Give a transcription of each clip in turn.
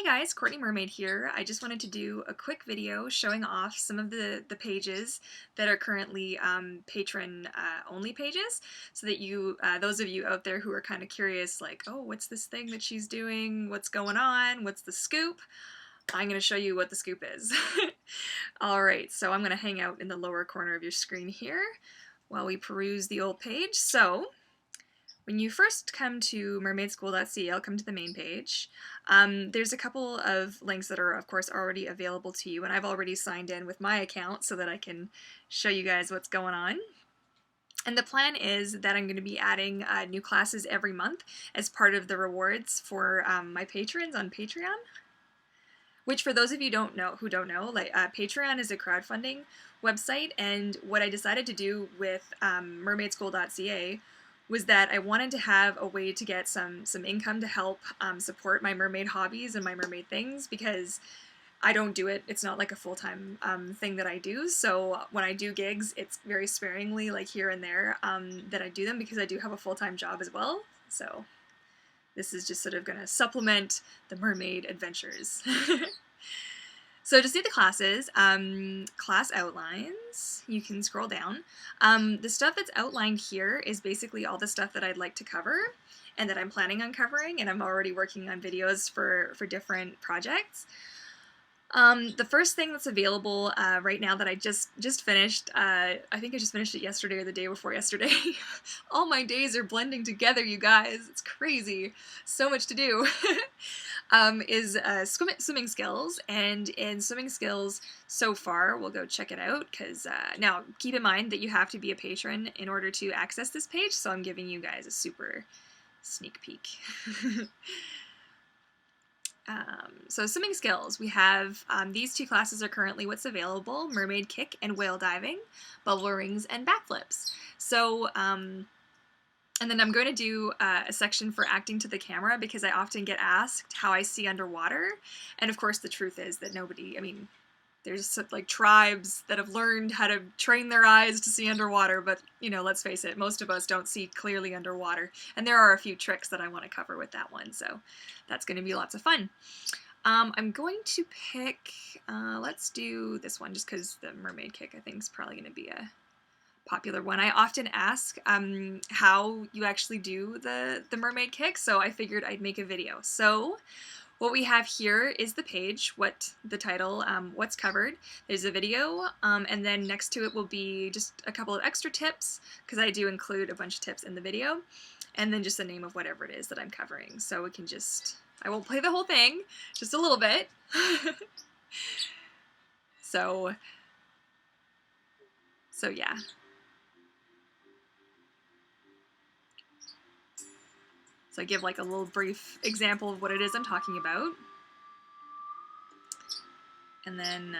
Hey guys, Courtney Mermaid here. I just wanted to do a quick video showing off some of the pages that are currently patron only pages, so that you, those of you out there who are kind of curious, like, oh, what's this thing that she's doing? What's going on? What's the scoop? I'm going to show you what the scoop is. Alright, so I'm going to hang out in the lower corner of your screen here while we peruse the old page. So, when you first come to mermaidschool.ca, I'll come to the main page. There's a couple of links that are, of course, already available to you, and I've already signed in with my account so that I can show you guys what's going on. And the plan is that I'm going to be adding new classes every month as part of the rewards for my patrons on Patreon. Which, for those of you who don't know, like Patreon is a crowdfunding website, and what I decided to do with mermaidschool.ca was that I wanted to have a way to get some income to help support my mermaid hobbies and my mermaid things, because I don't do it. It's not like a full-time thing that I do. So when I do gigs, it's very sparingly, like here and there, that I do them, because I do have a full-time job as well. So this is just sort of going to supplement the mermaid adventures. So to see the classes, class outlines, you can scroll down. The stuff that's outlined here is basically all the stuff that I'd like to cover and that I'm planning on covering, and I'm already working on videos for different projects. The first thing that's available right now that I just finished, I think I just finished it yesterday or the day before yesterday. All my days are blending together, you guys. It's crazy. So much to do. Is swimming skills, and in swimming skills so far, we'll go check it out, because now keep in mind that you have to be a patron in order to access this page, so I'm giving you guys a super sneak peek. So swimming skills, we have these two classes are currently what's available: mermaid kick and whale diving, bubble rings, and backflips. So and then I'm going to do a section for acting to the camera, because I often get asked how I see underwater. And of course the truth is that nobody, I mean, there's like tribes that have learned how to train their eyes to see underwater, but you know, let's face it, most of us don't see clearly underwater. And there are a few tricks that I want to cover with that one, so that's going to be lots of fun. I'm going to pick, let's do this one, just because the mermaid kick I think is probably going to be a popular one. I often ask how you actually do the mermaid kick, so I figured I'd make a video. So what we have here is the page, the title, what's covered. There's a video, and then next to it will be just a couple of extra tips, because I do include a bunch of tips in the video, and then just the name of whatever it is that I'm covering. So we can just, I won't play the whole thing, just a little bit. So yeah. So I give like a little brief example of what it is I'm talking about. And then,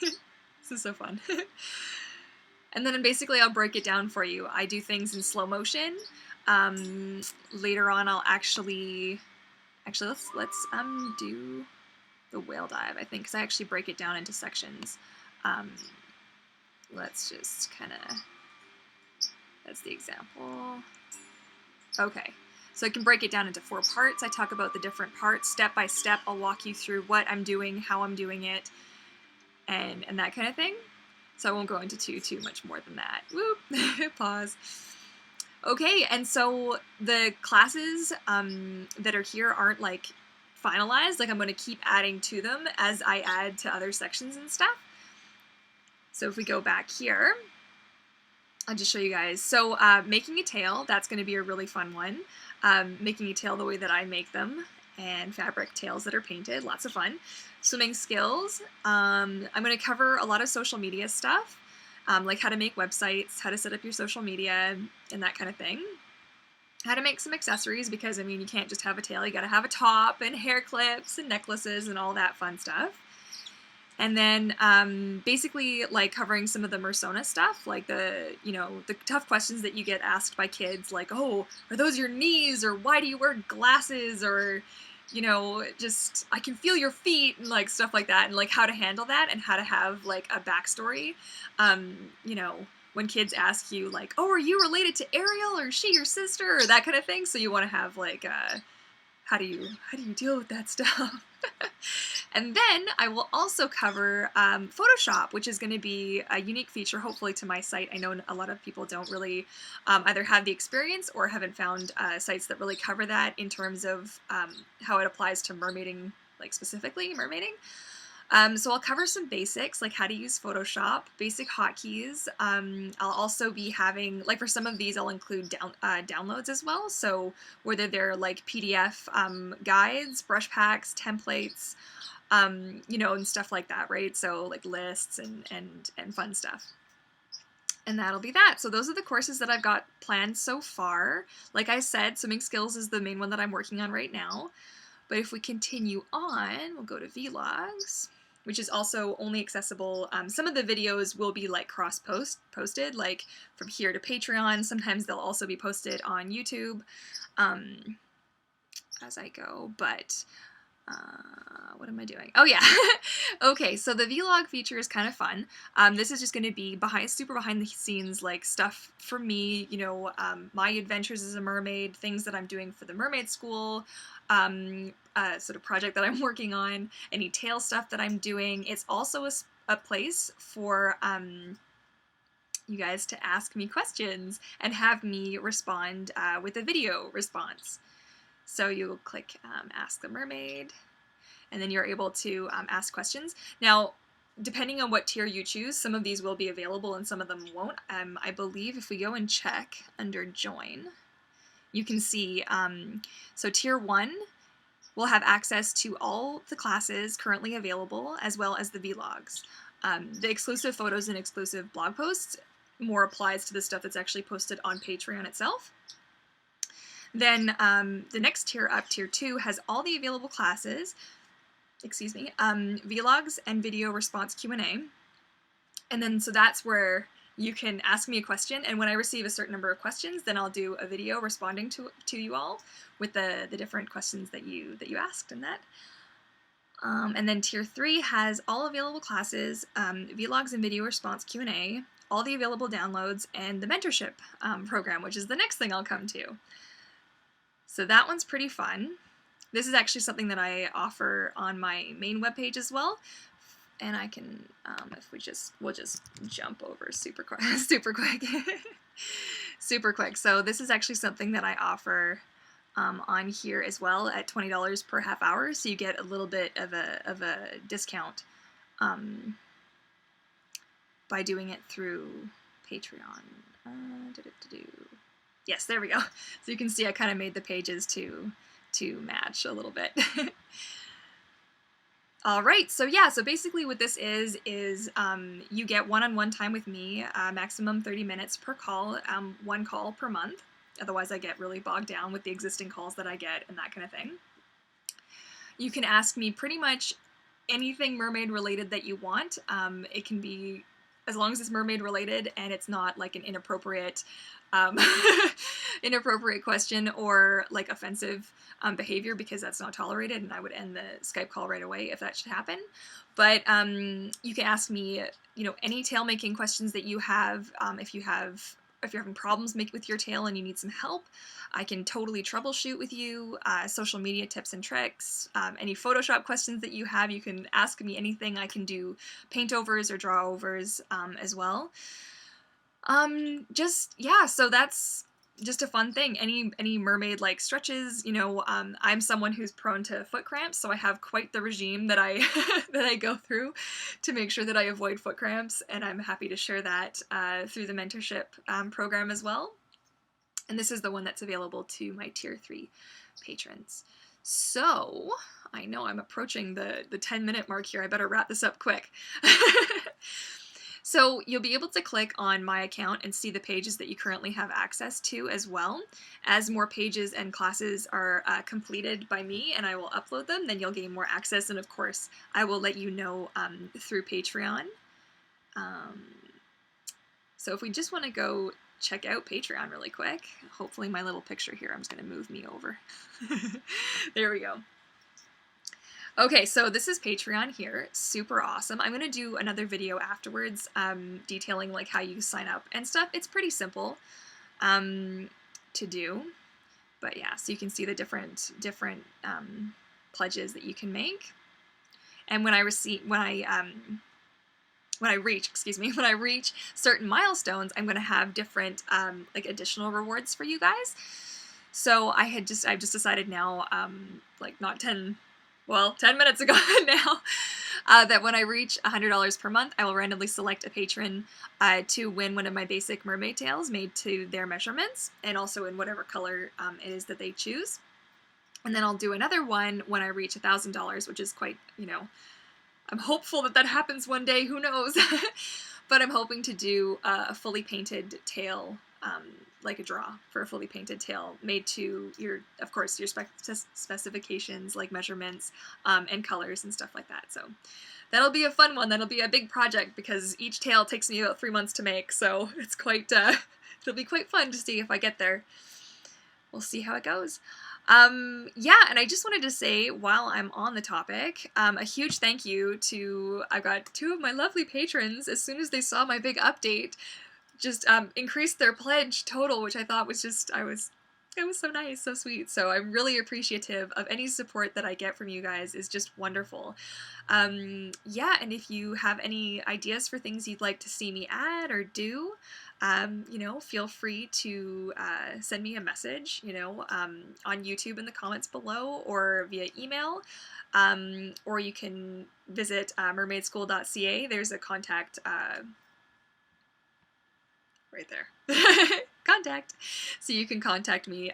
this is so fun. And then basically I'll break it down for you. I do things in slow motion. Later on I'll actually let's do the whale dive, I think, because I actually break it down into sections. Let's just kind of, that's the example. Okay, so I can break it down into 4 parts. I talk about the different parts step by step. I'll walk you through what I'm doing, how I'm doing it, and that kind of thing. So I won't go into too much more than that. Whoop, pause. Okay, and so the classes that are here aren't like finalized. Like, I'm going to keep adding to them as I add to other sections and stuff. So if we go back here, I'll just show you guys. So making a tail, that's going to be a really fun one. Making a tail the way that I make them, and fabric tails that are painted, lots of fun. Swimming skills, I'm going to cover a lot of social media stuff, like how to make websites, how to set up your social media, and that kind of thing. How to make some accessories, because I mean, you can't just have a tail, you got to have a top and hair clips and necklaces and all that fun stuff. And then basically like covering some of the Mersona stuff, like the tough questions that you get asked by kids, like, oh, are those your knees, or why do you wear glasses, or, you know, just, I can feel your feet, and like stuff like that, and like how to handle that, and how to have like a backstory. You know, when kids ask you like, oh, are you related to Ariel, or is she your sister, or that kind of thing, so you want to have like how do you deal with that stuff? And then I will also cover Photoshop, which is going to be a unique feature, hopefully, to my site. I know a lot of people don't really either have the experience or haven't found sites that really cover that in terms of how it applies to mermaiding, like specifically mermaiding. So I'll cover some basics, like how to use Photoshop, basic hotkeys. I'll also be having, like for some of these, I'll include downloads as well. So whether they're like PDF guides, brush packs, templates, you know, and stuff like that, right? So like lists and fun stuff. And that'll be that. So those are the courses that I've got planned so far. Like I said, swimming skills is the main one that I'm working on right now. But if we continue on, we'll go to vlogs, which is also only accessible. Some of the videos will be like posted, like from here to Patreon. Sometimes they'll also be posted on YouTube as I go, but what am I doing? Oh yeah. Okay, so the vlog feature is kind of fun. This is just going to be super behind the scenes, like stuff for me, you know, my adventures as a mermaid, things that I'm doing for the mermaid school, sort of project that I'm working on, any tail stuff that I'm doing. It's also a place for you guys to ask me questions and have me respond with a video response. So you'll click Ask the Mermaid, and then you're able to ask questions. Now, depending on what tier you choose, some of these will be available and some of them won't. I believe if we go and check under Join, you can see, so tier 1 will have access to all the classes currently available, as well as the vlogs. The exclusive photos and exclusive blog posts more applies to the stuff that's actually posted on Patreon itself. Then the next tier up, tier 2, has all the available classes, vlogs and video response Q&A. And then so that's where you can ask me a question, and when I receive a certain number of questions, then I'll do a video responding to you all with the different questions that you asked in that. And then tier 3 has all available classes, vlogs and video response Q&A, all the available downloads, and the mentorship program, which is the next thing I'll come to. So that one's pretty fun. This is actually something that I offer on my main webpage as well. And I can, if we'll just jump over super quick. Super quick. So this is actually something that I offer on here as well at $20 per half hour. So you get a little bit of a discount by doing it through Patreon. Yes, there we go. So you can see I kind of made the pages to match a little bit. All right, so yeah, so basically what this is you get one-on-one time with me, maximum 30 minutes per call, one call per month. Otherwise I get really bogged down with the existing calls that I get and that kind of thing. You can ask me pretty much anything mermaid related that you want. It can be, as long as it's mermaid related and it's not like an inappropriate inappropriate question or like offensive behavior, because that's not tolerated and I would end the Skype call right away if that should happen. But you can ask me, you know, any tail making questions that you have. If you're having problems with your tail and you need some help, I can totally troubleshoot with you. Social media tips and tricks, any Photoshop questions that you have, you can ask me anything. I can do paint overs or draw overs as well. So that's just a fun thing. Any mermaid like stretches, you know, I'm someone who's prone to foot cramps, so I have quite the regime that I that I go through to make sure that I avoid foot cramps, and I'm happy to share that through the mentorship program as well. And this is the one that's available to my tier 3 patrons. So I know I'm approaching the 10-minute mark here. I better wrap this up quick. So you'll be able to click on my account and see the pages that you currently have access to as well. As more pages and classes are completed by me and I will upload them, then you'll gain more access. And of course, I will let you know through Patreon. So if we just want to go check out Patreon really quick, hopefully my little picture here, I'm just going to move me over. There we go. Okay, so this is Patreon here. Super awesome. I'm going to do another video afterwards detailing like how you sign up and stuff. It's pretty simple to do, But yeah, so you can see the different pledges that you can make. And when I reach certain milestones, I'm going to have different like additional rewards for you guys. So I've just decided now, like not 10 minutes ago now, that when I reach $100 per month, I will randomly select a patron to win one of my basic mermaid tails made to their measurements, and also in whatever color it is that they choose. And then I'll do another one when I reach $1,000, which is quite, I'm hopeful that that happens one day, who knows? But I'm hoping to do a fully painted tail, like a draw for a fully painted tail made to of course, your specifications, like measurements and colors and stuff like that. So that'll be a fun one. That'll be a big project because each tail takes me about 3 months to make. So it's quite, it'll be quite fun to see if I get there. We'll see how it goes. Yeah, and I just wanted to say, while I'm on the topic, a huge thank you to, I've got 2 of my lovely patrons, as soon as they saw my big update, just increased their pledge total, which I thought was just, it was so nice, so sweet. So I'm really appreciative of any support that I get from you guys. Is just wonderful. Yeah, and if you have any ideas for things you'd like to see me add or do, feel free to send me a message, on YouTube in the comments below or via email, or you can visit mermaidschool.ca. There's a contact right there. Contact. So you can contact me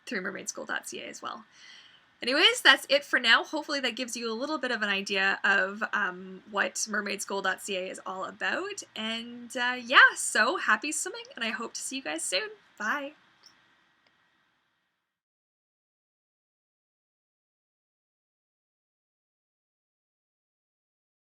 through mermaidschool.ca as well. Anyways, that's it for now. Hopefully that gives you a little bit of an idea of what mermaidschool.ca is all about. And yeah, so happy swimming, and I hope to see you guys soon. Bye!